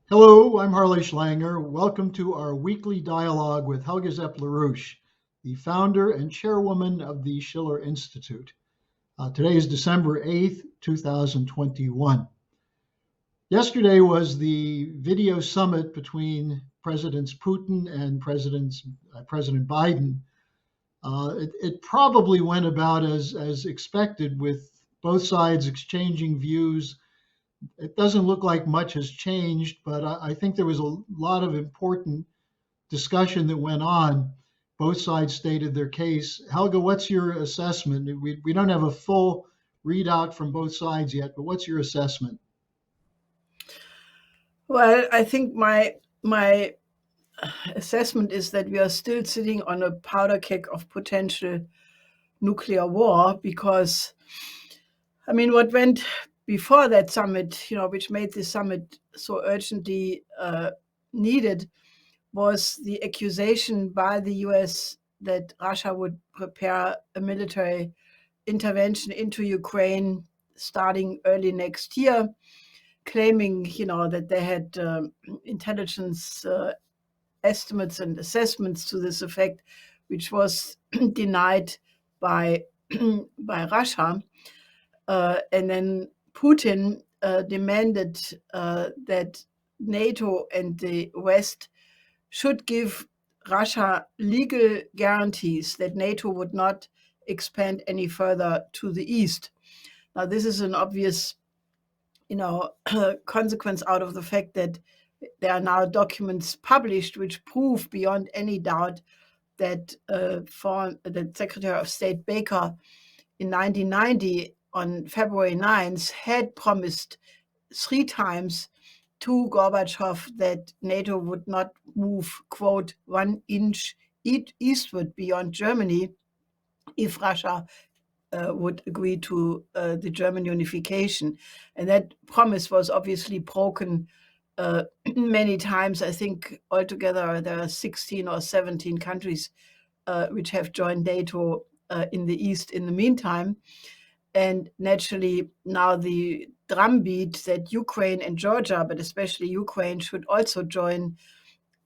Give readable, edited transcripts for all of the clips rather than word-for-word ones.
Hello, I'm Harley Schlanger. Welcome to our weekly dialogue with Helga LaRouche, the founder and chairwoman of the Schiller Institute. Today is December 8th, 2021. Yesterday was the video summit between Presidents Putin and President Biden. It probably went about as expected, with both sides exchanging views. It doesn't look like much has changed, but I think there was a lot of important discussion that went on. Both sides stated their case. Helga, what's your assessment? We don't have a full readout from both sides yet, but what's your assessment? Well, I think my assessment is that we are still sitting on a powder keg of potential nuclear war because, I mean, what went before that summit, which made this summit so urgently needed, was the accusation by the US that Russia would prepare a military intervention into Ukraine starting early next year, claiming, that they had intelligence estimates and assessments to this effect, which was denied by by Russia. And then Putin demanded that NATO and the West should give Russia legal guarantees that NATO would not expand any further to the east. Now, this is an obvious, consequence out of the fact that there are now documents published which prove beyond any doubt that that Secretary of State Baker in 1990 on February 9th had promised 3 times to Gorbachev that NATO would not move, quote, 1 inch eastward beyond Germany if Russia would agree to the German unification. And that promise was obviously broken many times. I think altogether there are 16 or 17 countries which have joined NATO in the East in the meantime. And naturally, now the drumbeat that Ukraine and Georgia, but especially Ukraine, should also join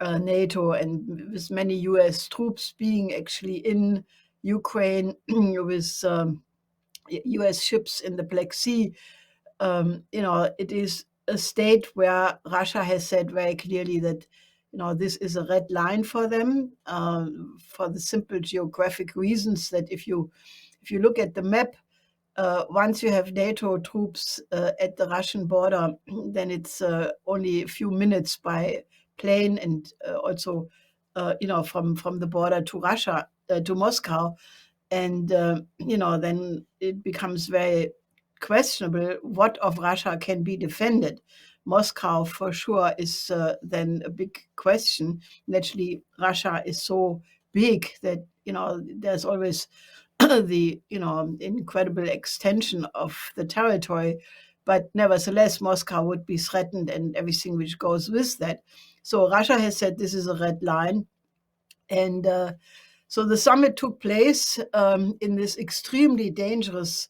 NATO, and with many US troops being actually in Ukraine with US ships in the Black Sea. It is a state where Russia has said very clearly that this is a red line for them, for the simple geographic reasons that if you look at the map, once you have NATO troops at the Russian border, then it's only a few minutes by plane, and also from the border to Russia, to Moscow. And then it becomes very questionable what of Russia can be defended. Moscow, for sure, is then a big question. Naturally, Russia is so big that there's always the incredible extension of the territory, but nevertheless, Moscow would be threatened and everything which goes with that. So Russia has said this is a red line, and so the summit took place in this extremely dangerous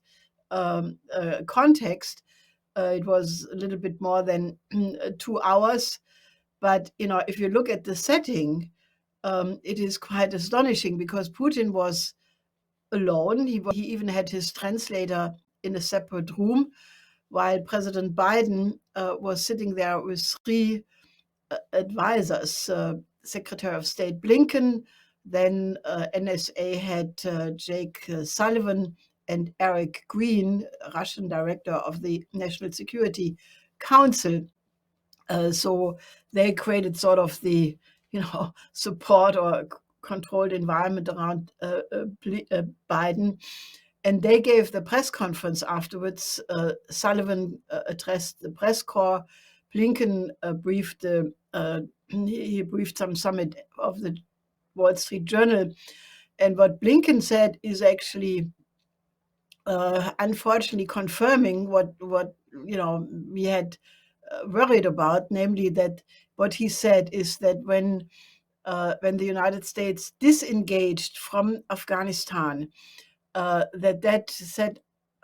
context. It was a little bit more than 2 hours, but if you look at the setting, it is quite astonishing because Putin was alone. He even had his translator in a separate room, while President Biden was sitting there with three advisors, Secretary of State Blinken, then NSA head Jake Sullivan, and Eric Green, Russian director of the National Security Council. So they created sort of the, support or controlled environment around Biden. And they gave the press conference afterwards. Sullivan addressed the press corps. Blinken briefed he briefed some summit of the Wall Street Journal. And what Blinken said is actually, unfortunately, confirming what we had worried about, namely that what he said is that when the United States disengaged from Afghanistan, that set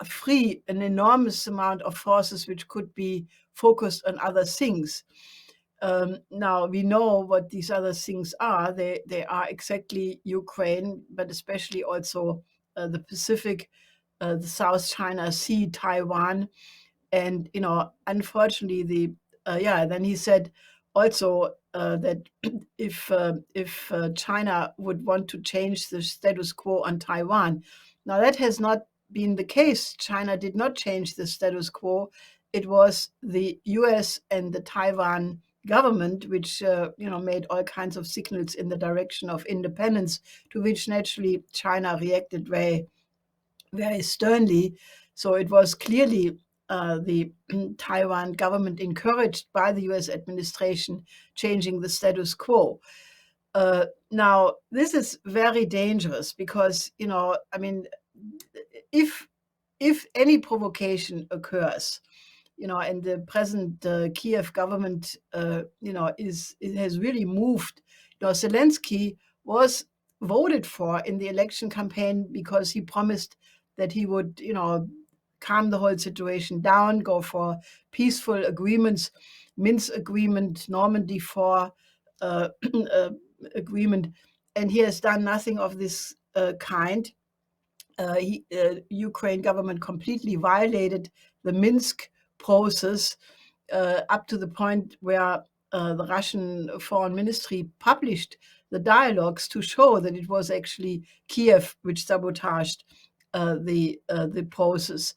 free an enormous amount of forces which could be focused on other things. Now we know what these other things are. They are exactly Ukraine, but especially also the Pacific, the South China Sea, Taiwan, and unfortunately, then he said also that if China would want to change the status quo on Taiwan, now that has not been the case. China did not change the status quo. It was the U.S. and the Taiwan government which made all kinds of signals in the direction of independence, to which naturally China reacted very, very sternly. So it was clearly the Taiwan government, encouraged by the US administration, changing the status quo. Now, this is very dangerous because, if any provocation occurs, and the present Kiev government, has really moved. Zelensky was voted for in the election campaign because he promised that he would, calm the whole situation down, go for peaceful agreements, Minsk agreement, Normandy 4 agreement, and he has done nothing of this kind. Ukraine government completely violated the Minsk process up to the point where the Russian foreign ministry published the dialogues to show that it was actually Kiev which sabotaged the process.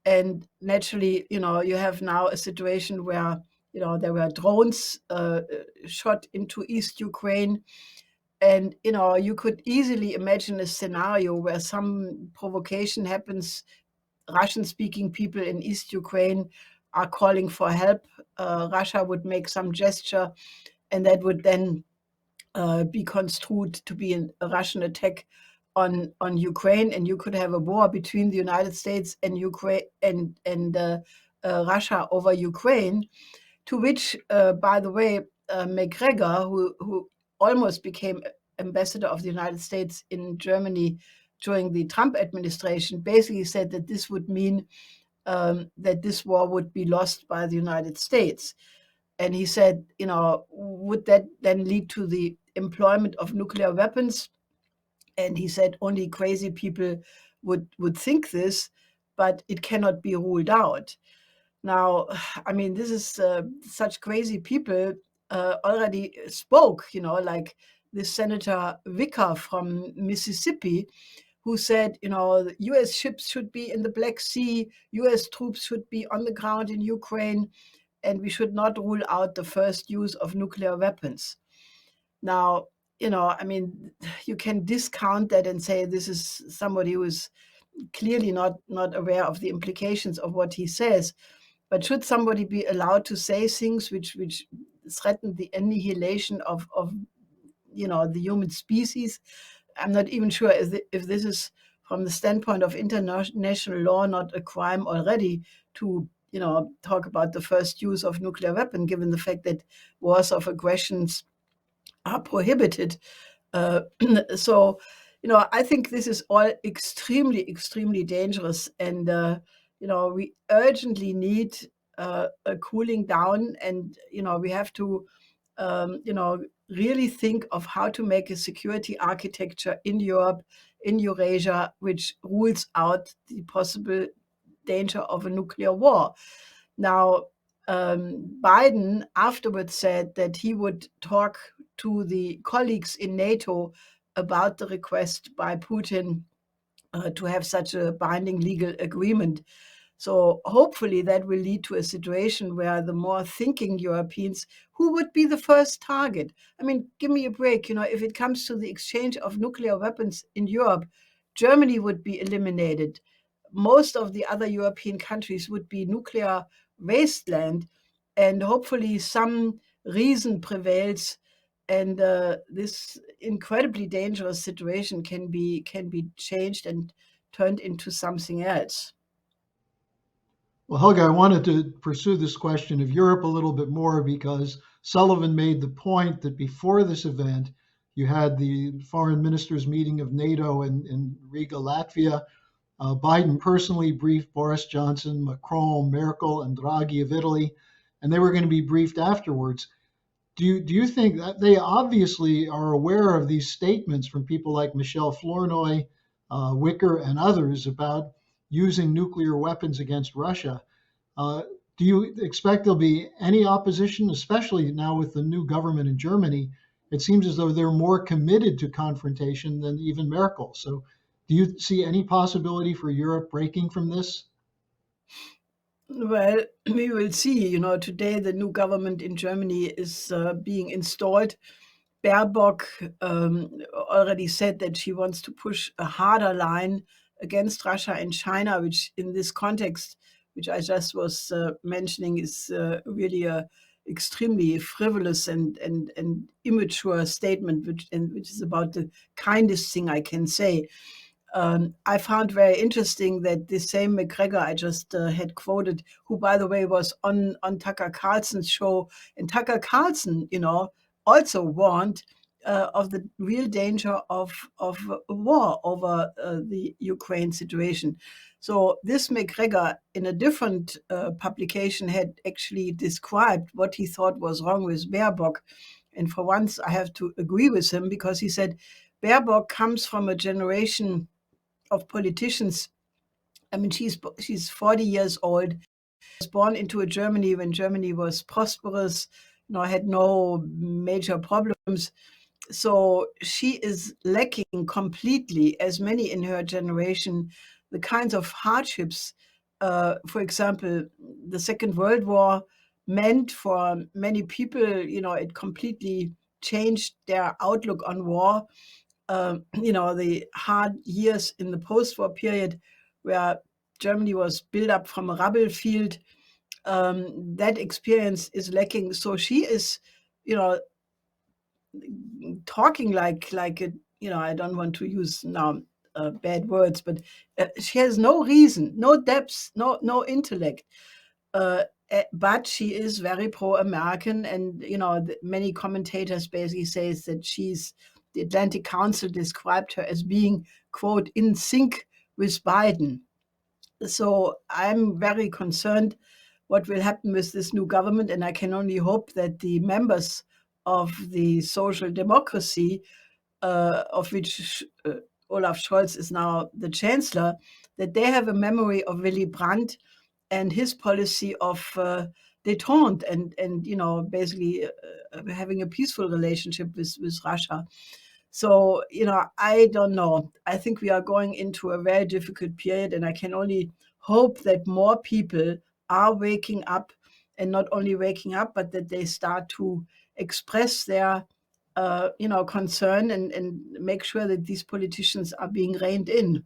And naturally, you have now a situation where there were drones shot into East Ukraine. And you could easily imagine a scenario where some provocation happens. Russian-speaking people in East Ukraine are calling for help. Russia would make some gesture, and that would then be construed to be a Russian attack on Ukraine, and you could have a war between the United States and Ukraine and Russia over Ukraine. To which, by the way, McGregor, who almost became ambassador of the United States in Germany during the Trump administration, basically said that this would mean that this war would be lost by the United States. And he said, would that then lead to the employment of nuclear weapons? And he said only crazy people would think this, but it cannot be ruled out. Now, this is such crazy people already spoke, like this Senator Vicker from Mississippi, who said, U.S. ships should be in the Black Sea, U.S. troops should be on the ground in Ukraine, and we should not rule out the first use of nuclear weapons. Now, you can discount that and say this is somebody who is clearly not aware of the implications of what he says. But should somebody be allowed to say things which threaten the annihilation of the human species? I'm not even sure if this is, from the standpoint of international law, not a crime already to talk about the first use of nuclear weapon, given the fact that wars of aggressions are prohibited. So, I think this is all extremely, extremely dangerous, and we urgently need a cooling down, and we have to really think of how to make a security architecture in Europe, in Eurasia, which rules out the possible danger of a nuclear war. Now, Biden afterwards said that he would talk to the colleagues in NATO about the request by Putin to have such a binding legal agreement. So hopefully that will lead to a situation where the more thinking Europeans, who would be the first target? Give me a break. If it comes to the exchange of nuclear weapons in Europe, Germany would be eliminated. Most of the other European countries would be nuclear wasteland, and hopefully some reason prevails, and this incredibly dangerous situation can be changed and turned into something else. Well, Helga, I wanted to pursue this question of Europe a little bit more because Sullivan made the point that before this event, you had the foreign ministers meeting of NATO in Riga, Latvia. Biden personally briefed Boris Johnson, Macron, Merkel, and Draghi of Italy, and they were going to be briefed afterwards. do you think that they obviously are aware of these statements from people like Michelle Flournoy, Wicker, and others about using nuclear weapons against Russia? Uh, do you expect there'll be any opposition, especially now with the new government in Germany? It seems as though they're more committed to confrontation than even Merkel. So, do you see any possibility for Europe breaking from this? Well, we will see. Today the new government in Germany is being installed. Baerbock already said that she wants to push a harder line against Russia and China, which in this context, which I just was mentioning, is really a extremely frivolous and immature statement, which is about the kindest thing I can say. I found very interesting that the same McGregor I just had quoted, who, by the way, was on Tucker Carlson's show, and Tucker Carlson, also warned of the real danger of a war over the Ukraine situation. So this McGregor, in a different publication, had actually described what he thought was wrong with Baerbock. And for once, I have to agree with him, because he said Baerbock comes from a generation of politicians. I mean, she's 40 years old, was born into a Germany when Germany was prosperous, had no major problems. So she is lacking completely, as many in her generation, the kinds of hardships, for example, the Second World War meant for many people. It completely changed their outlook on war. The hard years in the post-war period, where Germany was built up from a rubble field, that experience is lacking. So she is, you know, talking like a, I don't want to use now bad words, but she has no reason, no depth, no intellect. But she is very pro-American, and many commentators basically says that the Atlantic Council described her as being, quote, in sync with Biden. So I'm very concerned what will happen with this new government, and I can only hope that the members of the social democracy, of which Olaf Scholz is now the chancellor, that they have a memory of Willy Brandt and his policy of détente and basically having a peaceful relationship with Russia. So I don't know. I think we are going into a very difficult period, and I can only hope that more people are waking up, and not only waking up, but that they start to express their concern and make sure that these politicians are being reined in.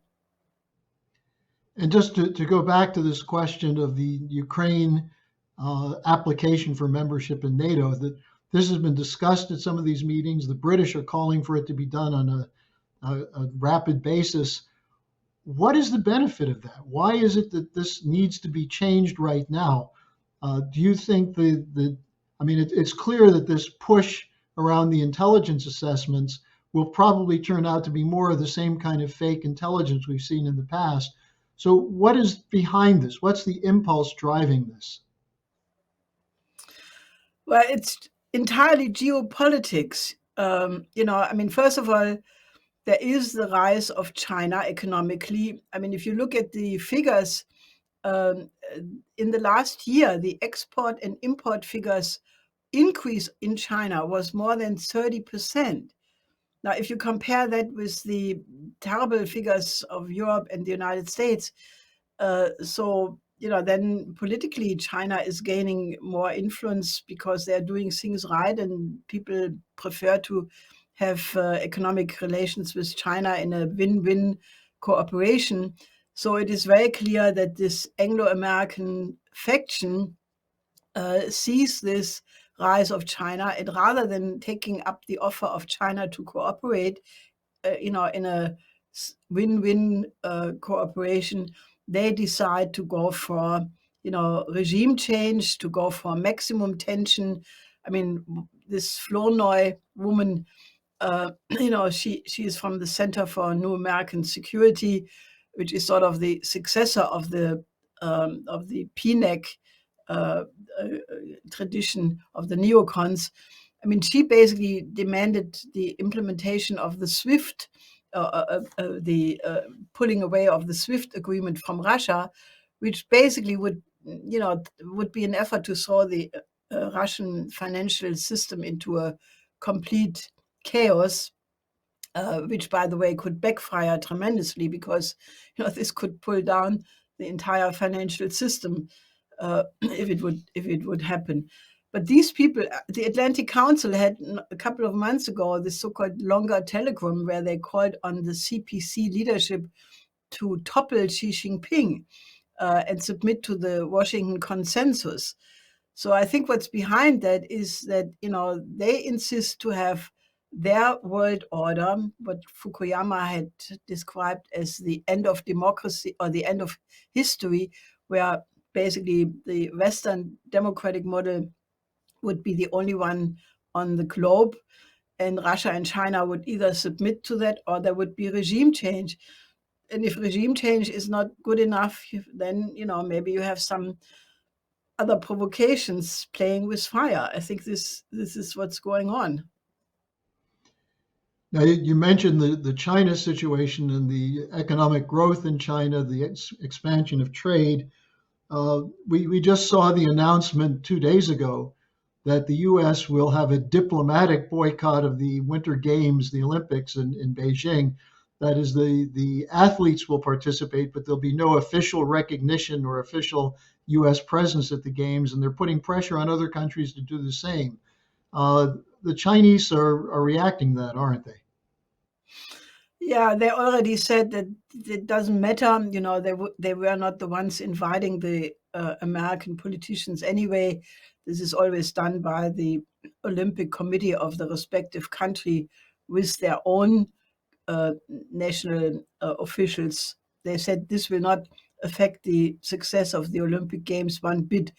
And just to go back to this question of the Ukraine application for membership in NATO, that this has been discussed at some of these meetings. The British are calling for it to be done on a rapid basis. What is the benefit of that? Why is it that this needs to be changed right now? Do you think it's clear that this push around the intelligence assessments will probably turn out to be more of the same kind of fake intelligence we've seen in the past. So what is behind this? What's the impulse driving this? Well, it's entirely geopolitics. First of all, there is the rise of China economically. I mean, if you look at the figures, in the last year, the export and import figures increase in China was more than 30%. Now, if you compare that with the terrible figures of Europe and the United States, then politically China is gaining more influence because they're doing things right, and people prefer to have economic relations with China in a win-win cooperation. So it is very clear that this Anglo-American faction sees this rise of China, and rather than taking up the offer of China to cooperate, in a win-win cooperation, they decide to go for, regime change, to go for maximum tension. I mean, this Flournoy woman, she is from the Center for New American Security, which is sort of the successor of the PNEC tradition of the neocons. I mean, she basically demanded the implementation of the SWIFT, the pulling away of the SWIFT agreement from Russia, which basically would be an effort to throw the Russian financial system into a complete chaos, which, by the way, could backfire tremendously because this could pull down the entire financial system if it would happen. But these people, the Atlantic Council had a couple of months ago this so-called longer telegram where they called on the CPC leadership to topple Xi Jinping and submit to the Washington consensus. So I think what's behind that is that they insist to have their world order, what Fukuyama had described as the end of democracy or the end of history, where basically the Western democratic model would be the only one on the globe, and Russia and China would either submit to that or there would be regime change. And if regime change is not good enough, then maybe you have some other provocations playing with fire. I think this is what's going on. Now, you mentioned the China situation and the economic growth in China, the expansion of trade. We just saw the announcement 2 days ago that the U.S. will have a diplomatic boycott of the Winter Games, the Olympics in Beijing. That is, the athletes will participate, but there'll be no official recognition or official U.S. presence at the Games, and they're putting pressure on other countries to do the same. The Chinese are reacting to that, aren't they? Yeah, they already said that it doesn't matter. They were not the ones inviting the American politicians anyway. This is always done by the Olympic Committee of the respective country with their own national officials. They said this will not affect the success of the Olympic Games one bit.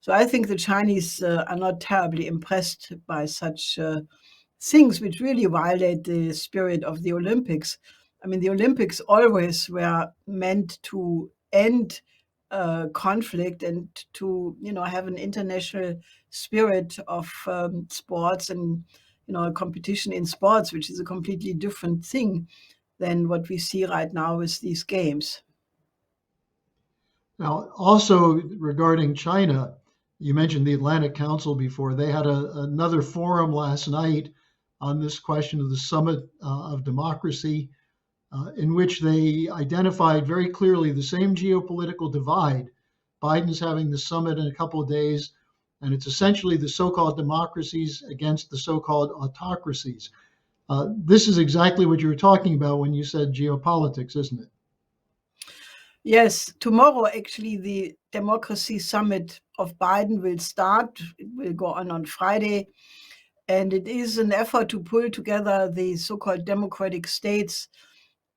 So I think the Chinese are not terribly impressed by such things which really violate the spirit of the Olympics. I mean, the Olympics always were meant to end conflict and to have an international spirit of sports and competition in sports, which is a completely different thing than what we see right now with these games. Now, also regarding China, you mentioned the Atlantic Council before. They had another forum last night on this question of the Summit of Democracy, in which they identified very clearly the same geopolitical divide. Biden's having the summit in a couple of days, and it's essentially the so-called democracies against the so-called autocracies. This is exactly what you were talking about when you said geopolitics, isn't it? Yes, tomorrow actually the Democracy Summit of Biden will start. It will go on Friday. And it is an effort to pull together the so-called democratic states.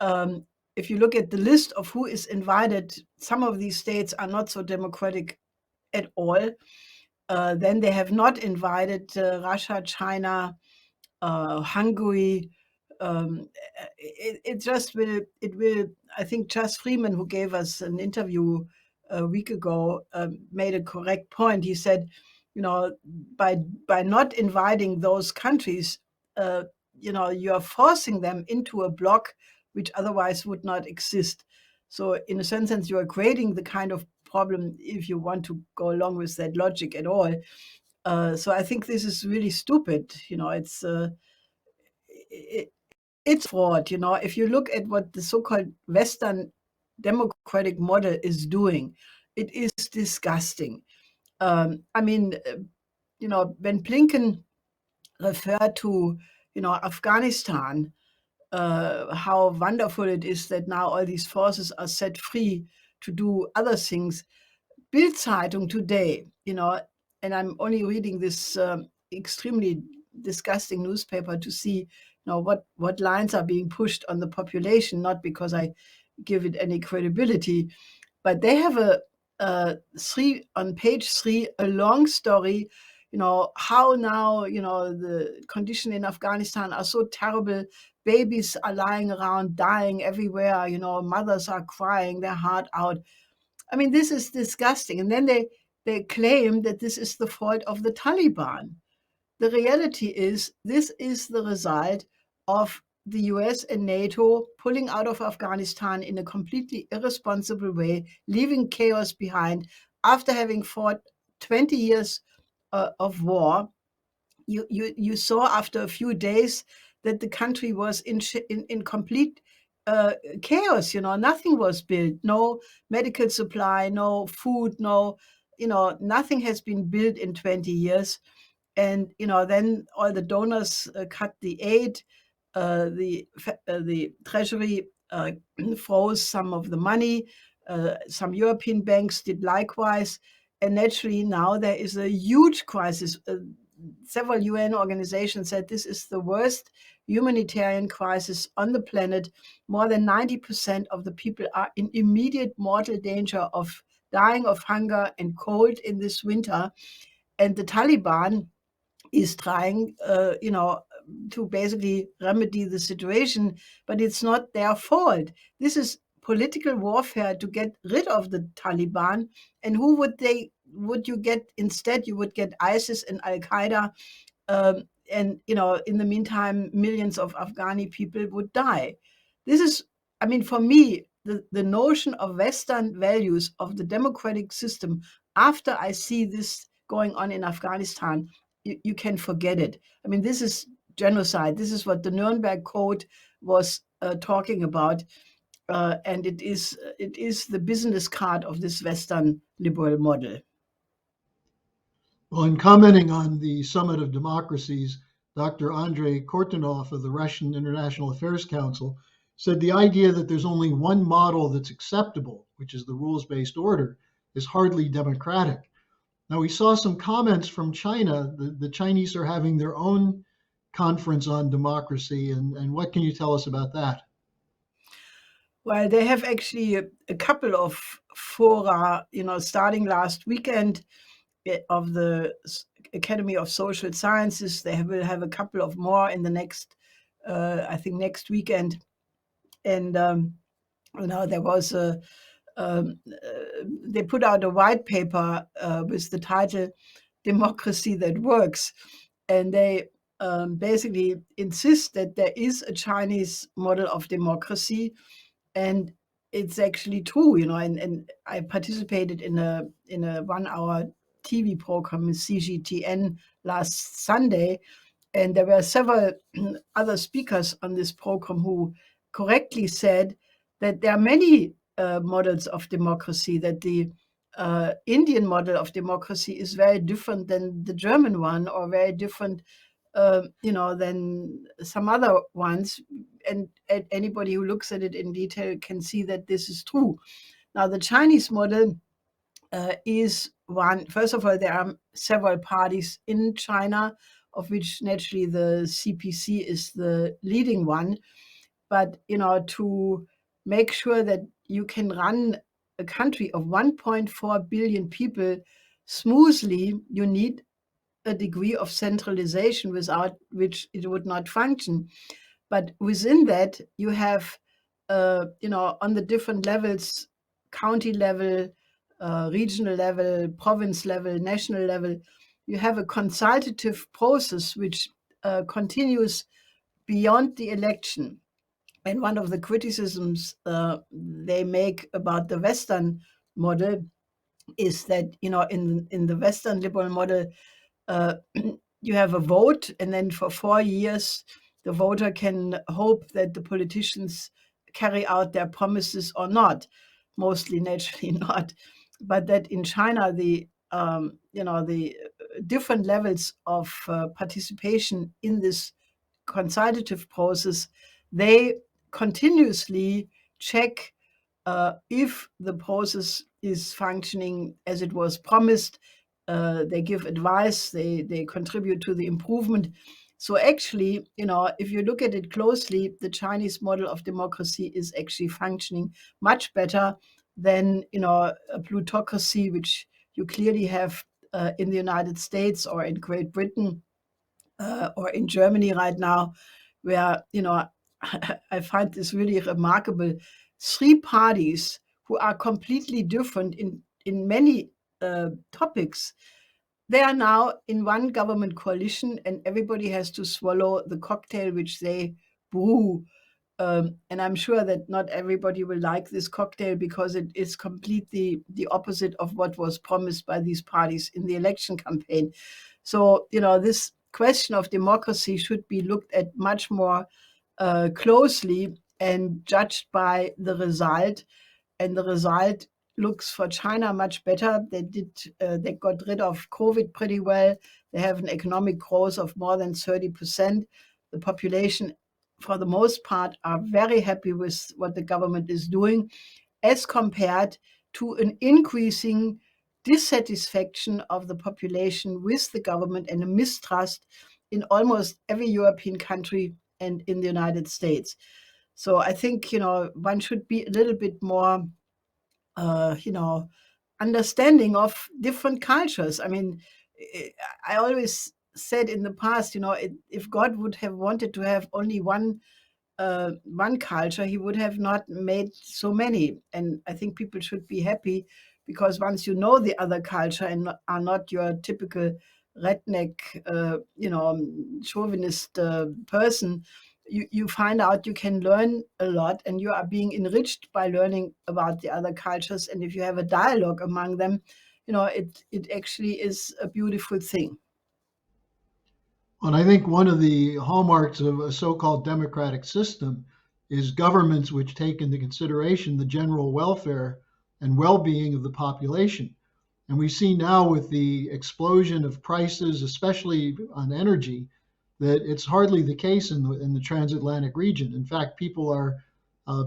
If you look at the list of who is invited, some of these states are not so democratic at all. Then they have not invited Russia, China, Hungary. It will. I think Chas Freeman, who gave us an interview a week ago, made a correct point. He said, by not inviting those countries, you are forcing them into a bloc which otherwise would not exist. So in a certain sense, you are creating the kind of problem if you want to go along with that logic at all. So I think this is really stupid. It's fraud. If you look at what the so-called Western democratic model is doing, it is disgusting. I mean, when Blinken referred to, Afghanistan, how wonderful it is that now all these forces are set free to do other things. Bild Zeitung today, and I'm only reading this extremely disgusting newspaper to see, what lines are being pushed on the population, not because I give it any credibility, but they have on page 3, a long story, how now, the condition in Afghanistan are so terrible. Babies are lying around, dying everywhere. Mothers are crying their heart out. I mean, this is disgusting. And then they claim that this is the fault of the Taliban. the reality is this is the result of the US and NATO pulling out of Afghanistan in a completely irresponsible way, leaving chaos behind after having fought 20 years of war. You saw after a few days that the country was in complete chaos. Nothing was built, no medical supply, no food, no, nothing has been built in 20 years. And then all the donors cut the aid. The treasury froze some of the money. Some European banks did likewise. And naturally, now there is a huge crisis. Several UN organizations said this is the worst humanitarian crisis on the planet. More than 90% of the people are in immediate mortal danger of dying of hunger and cold in this winter. And the Taliban is trying, to basically remedy the situation, but it's not their fault. This is political warfare to get rid of the Taliban. And who would you get instead? You would get ISIS and Al Qaeda. And in the meantime, millions of Afghani people would die. This is, for me, the notion of Western values of the democratic system, after I see this going on in Afghanistan, you can forget it. This is genocide. This is what the Nuremberg Code was talking about. And it is the business card of this Western liberal model. Well, in commenting on the Summit of Democracies, Dr. Andrei Kortunov of the Russian International Affairs Council said the idea that there's only one model that's acceptable, which is the rules-based order, is hardly democratic. Now, we saw some comments from China. The Chinese are having their own conference on democracy. And what can you tell us about that? Well, they have actually a couple of fora, starting last weekend of the Academy of Social Sciences. They will have a couple of more in the next, I think, next weekend. And, there was they put out a white paper with the title Democracy That Works. And they basically insist that there is a Chinese model of democracy. And it's actually true, and I participated in a 1-hour TV program with CGTN last Sunday. And there were several other speakers on this program who correctly said that there are many models of democracy, that the Indian model of democracy is very different than the German one, or very different, than some other ones. And anybody who looks at it in detail can see that this is true. Now, the Chinese model is one. First of all, there are several parties in China, of which naturally the CPC is the leading one. But, to make sure that you can run a country of 1.4 billion people smoothly, you need a degree of centralization without which it would not function. But within that, you have, on the different levels, county level, regional level, province level, national level, you have a consultative process which continues beyond the election. And one of the criticisms they make about the Western model is that, in the Western liberal model, you have a vote, and then for 4 years, the voter can hope that the politicians carry out their promises or not. Mostly, naturally, not. But that in China, the different levels of participation in this consultative process, they continuously check if the process is functioning as it was promised. They give advice, they contribute to the improvement. So actually, if you look at it closely, the Chinese model of democracy is actually functioning much better than, a plutocracy, which you clearly have in the United States or in Great Britain or in Germany right now, where, I find this really remarkable. 3 parties who are completely different in many topics, they are now in one government coalition, and everybody has to swallow the cocktail which they brew. And I'm sure that not everybody will like this cocktail, because it is completely the opposite of what was promised by these parties in the election campaign. So, this question of democracy should be looked at much more closely and judged by the result. And the result looks for China much better. They got rid of COVID pretty well. They have an economic growth of more than 30%. The population, for the most part, are very happy with what the government is doing, as compared to an increasing dissatisfaction of the population with the government and a mistrust in almost every European country and in the United States. So I think, one should be a little bit more, understanding of different cultures. I mean, I always said in the past, if God would have wanted to have only one culture, he would have not made so many. And I think people should be happy, because once you know the other culture and are not your typical redneck, chauvinist person, you find out you can learn a lot, and you are being enriched by learning about the other cultures. And if you have a dialogue among them, it actually is a beautiful thing. And I think one of the hallmarks of a so-called democratic system is governments which take into consideration the general welfare and well-being of the population. And we see now with the explosion of prices, especially on energy, that it's hardly the case in the transatlantic region. In fact, people are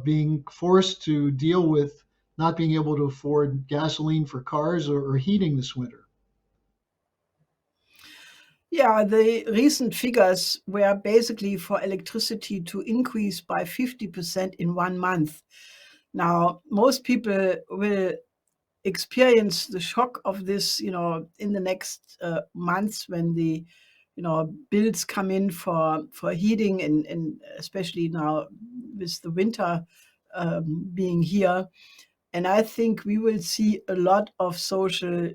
being forced to deal with not being able to afford gasoline for cars or heating this winter. Yeah, the recent figures were basically for electricity to increase by 50% in 1 month. Now, most people will experience the shock of this, in the next months, when the, bills come in for heating, and especially now with the winter being here. And I think we will see a lot of social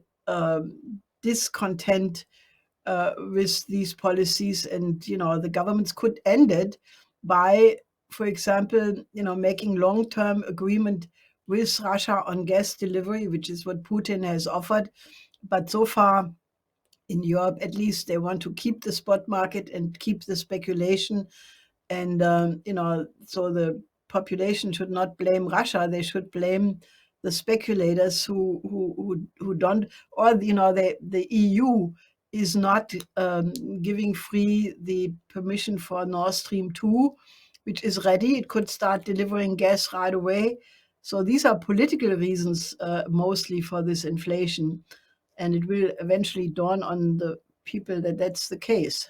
discontent with these policies. And the governments could end it by, for example, making long-term agreement with Russia on gas delivery, which is what Putin has offered. But so far, in Europe at least, they want to keep the spot market and keep the speculation. And so the population should not blame Russia; they should blame the speculators who don't. Or the EU is not giving free the permission for Nord Stream 2, which is ready. It could start delivering gas right away. So these are political reasons mostly for this inflation, and it will eventually dawn on the people that that's the case.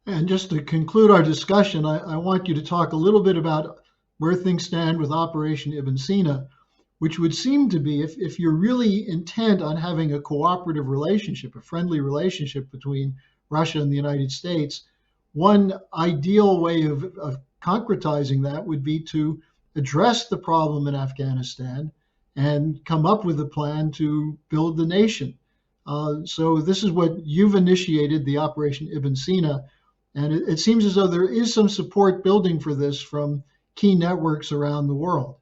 And just to conclude our discussion, I want you to talk a little bit about where things stand with Operation Ibn Sina, which would seem to be, if you're really intent on having a cooperative relationship, a friendly relationship between Russia and the United States, one ideal way of concretizing that would be to address the problem in Afghanistan and come up with a plan to build the nation. So this is what you've initiated, the Operation Ibn Sina. And it seems as though there is some support building for this from key networks around the world.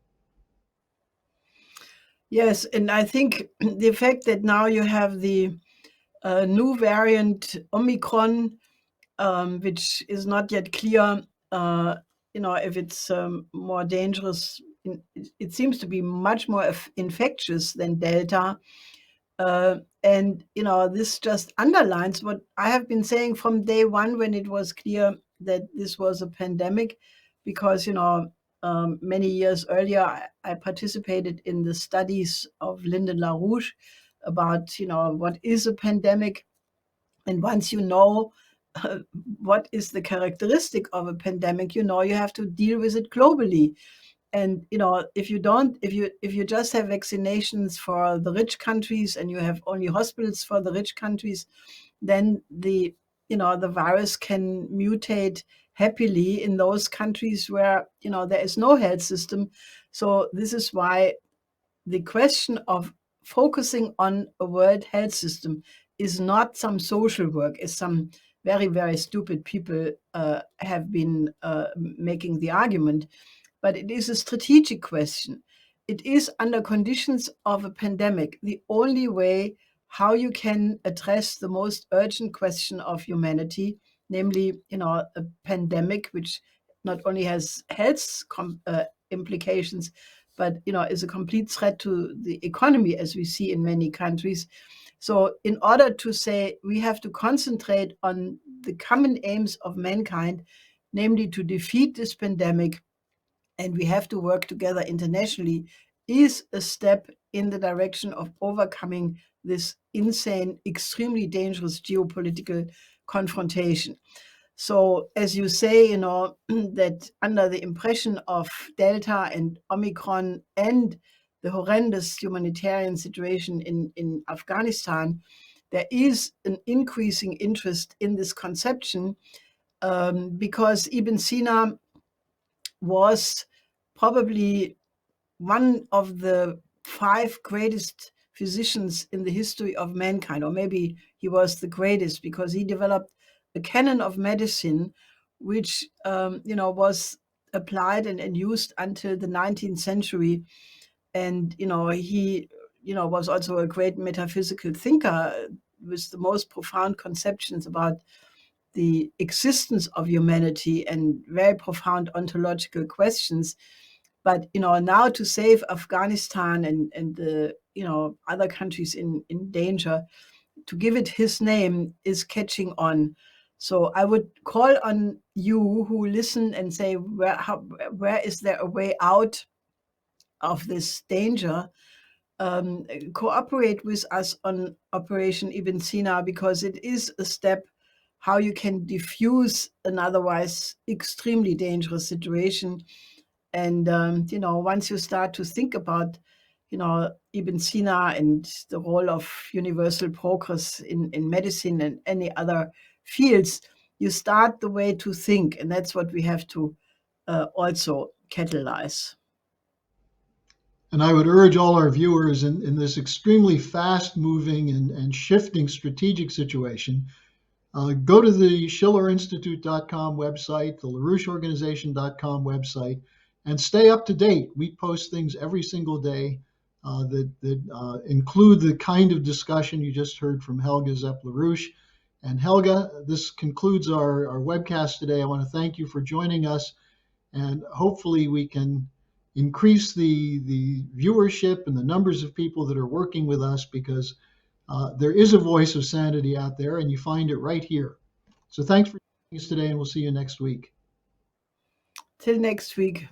Yes, and I think the fact that now you have the new variant Omicron, which is not yet clear, if it's more dangerous. It seems to be much more infectious than Delta. And this just underlines what I have been saying from day one, when it was clear that this was a pandemic, because many years earlier I participated in the studies of LaRouche about what is a pandemic. And once you know what is the characteristic of a pandemic, you have to deal with it globally. And if you just have vaccinations for the rich countries, and you have only hospitals for the rich countries, then the virus can mutate happily in those countries where there is no health system. So this is why the question of focusing on a world health system is not some social work, as some very, very stupid people have been making the argument, but it is a strategic question. It is, under conditions of a pandemic, the only way how you can address the most urgent question of humanity, namely, a pandemic, which not only has health implications, but is a complete threat to the economy, as we see in many countries. So in order to say we have to concentrate on the common aims of mankind, namely to defeat this pandemic, and we have to work together internationally, is a step in the direction of overcoming this insane, extremely dangerous geopolitical confrontation. So, as you say, that under the impression of Delta and Omicron and the horrendous humanitarian situation in Afghanistan, there is an increasing interest in this conception, because Ibn Sina was probably one of the 5 greatest physicians in the history of mankind, or maybe he was the greatest, because he developed a canon of medicine which was applied and used until the 19th century. And he was also a great metaphysical thinker with the most profound conceptions about the existence of humanity and very profound ontological questions. But now to save Afghanistan and the other countries in danger, to give it his name is catching on. So I would call on you who listen and say, where is there a way out of this danger? Cooperate with us on Operation Ibn Sina, because it is a step how you can diffuse an otherwise extremely dangerous situation. And once you start to think about Ibn Sina and the role of universal progress in medicine and any other fields, you start the way to think, and that's what we have to also catalyze. And I would urge all our viewers in this extremely fast moving and shifting strategic situation, go to the schillerinstitute.com website, the LaRoucheorganization.com website, and stay up to date. We post things every single day that include the kind of discussion you just heard from Helga Zepp-LaRouche. And Helga, this concludes our webcast today. I want to thank you for joining us, and hopefully we can increase the viewership and the numbers of people that are working with us, because there is a voice of sanity out there, and you find it right here. So thanks for joining us today, and we'll see you next week. Till next week.